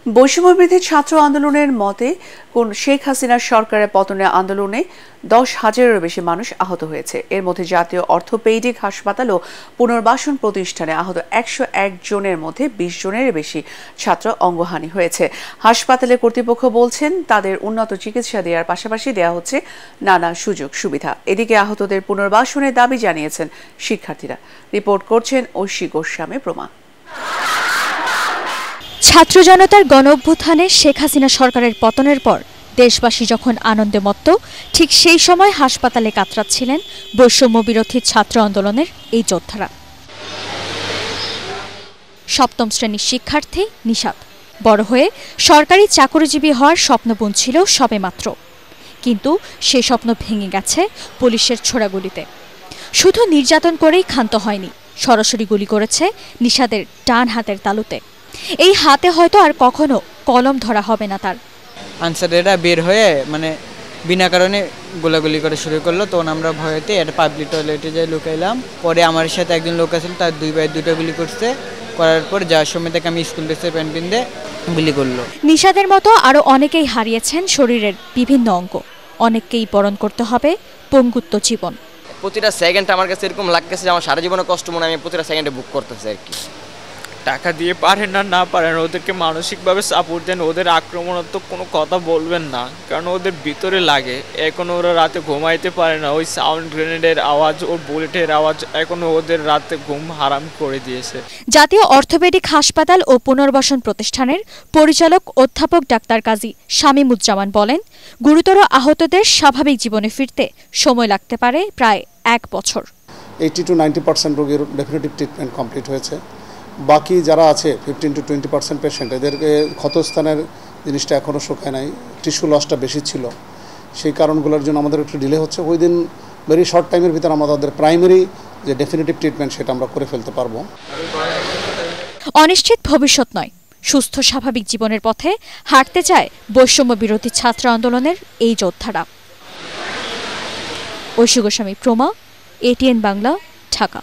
বৈষম্যবিরোধী ছাত্র আন্দোলনের মতে কোন শেখ হাসিনার সরকারের পতনের আন্দোলনে 10,000-এরও বেশি মানুষ আহত হয়েছে। এর মধ্যে জাতীয় অর্থোপেডিক হাসপাতাল ও পুনর্বাসন প্রতিষ্ঠানে আহত 101 জনের মধ্যে 20 জনের বেশি ছাত্র অঙ্গহানি হয়েছে। হাসপাতালের কর্তৃপক্ষ বলছেন তাদের উন্নত চিকিৎসা দেওয়ার পাশাপাশি দেওয়া হচ্ছে নানা সুযোগ সুবিধা। এদিকে আহতদের পুনর্বাসনের দাবি জানিয়েছেন শিক্ষার্থীরা। রিপোর্ট করছেন ঐশী গোস্বামী প্রমা। ছাত্র জনতার গণ অভ্যুত্থানে শেখ হাসিনা সরকারের পতনের পর দেশবাসী যখন আনন্দে মত্ত, ঠিক সেই সময় হাসপাতালে কাতরাচ্ছিলেন বৈষম্য বিরোধী ছাত্র আন্দোলনের এই যোদ্ধারা। সপ্তম শ্রেণীর শিক্ষার্থী নিশাত বড় হয়ে সরকারি চাকরিজীবী হওয়ার স্বপ্ন বুনছিল সবেমাত্র, কিন্তু সে স্বপ্ন ভেঙে গেছে পুলিশের ছোড়াগুলিতে। শুধু নির্যাতন করেই ক্ষান্ত হয়নি, সরাসরি গুলি করেছে নিশাদের ডান হাতের তালুতে। এই হাতে হয়তো আর কখনো কলম ধরা হবে না তার। আনসারেরা বের হয়ে বিনা কারণে গোলাগুলি করে শুরু করলো, তখন আমরা ভয়েতে একটা পাবলিক টয়লেটে যাই লুকাইলাম। পরে আমার সাথে একজন লোক আছিল, তার দুই ভাই দুটো গুলি করছে। করার পর যাওয়ার সময় থেকে আমি স্কুল ড্রেসের প্যান্ট পিনতে গুলি করলো। নিশাদের মতো আরো অনেকেই হারিয়েছেন শরীরের বিভিন্ন অঙ্গ, অনেককেই বরণ করতে হবে পঙ্গুত্ব জীবন। প্রতিটা সেকেন্ড আমার কাছে এরকম লাগতেছে যে আমার সারা জীবনের কষ্ট মনে আমি প্রতিটা সেকেন্ডে বুক করতেছি আর কি। টাকা দিয়ে পারেন না পারেন, ওদেরকে মানসিকভাবে সাপোর্ট দেন। ওদের আক্রমণাত্মক কোনো কথা বলবেন না, কারণ ওদের ভিতরে লাগে। এখনো ওরা রাতে ঘুমাইতে পারে না, ওই সাউন্ড গ্রেনেডের আওয়াজ, ওর বুলেটের আওয়াজ এখনো ওদের রাতে ঘুম হারাম করে দিয়েছে। জাতীয় অর্থোপেডিক হাসপাতাল ও পুনর্বাসন প্রতিষ্ঠানের পরিচালক অধ্যাপক ডাক্তার কাজী শামীমুজ্জামান বলেন, গুরুতর আহতদের স্বাভাবিক জীবনে ফিরতে সময় লাগতে পারে প্রায় 1 বছর। 80 to 90% রোগীর ডেফিনিটিভ ট্রিটমেন্ট কমপ্লিট হয়েছে। বাকি যারা আছে 15 to 20% পেশেন্ট, এদেরকে ক্ষতস্থানের জিনিসটা এখনও শুকায় নাই, টিস্যু লসটা বেশি ছিল। সেই কারণগুলোর জন্য আমাদের একটু ডিলে হচ্ছে। উইদিন ভেরি শর্ট টাইমের ভিতরে আমাদের প্রাইমারি যে ডেফিনিটিভ ট্রিটমেন্ট সেটা আমরা করে ফেলতে পারবো। অনিশ্চিত ভবিষ্যৎ নয়, সুস্থ স্বাভাবিক জীবনের পথে হাঁটতে চায় বৈষম্য বিরোধী ছাত্র আন্দোলনের এই যোদ্ধারা। ঐশী গোস্বামী প্রমা, ATN বাংলা, ঢাকা।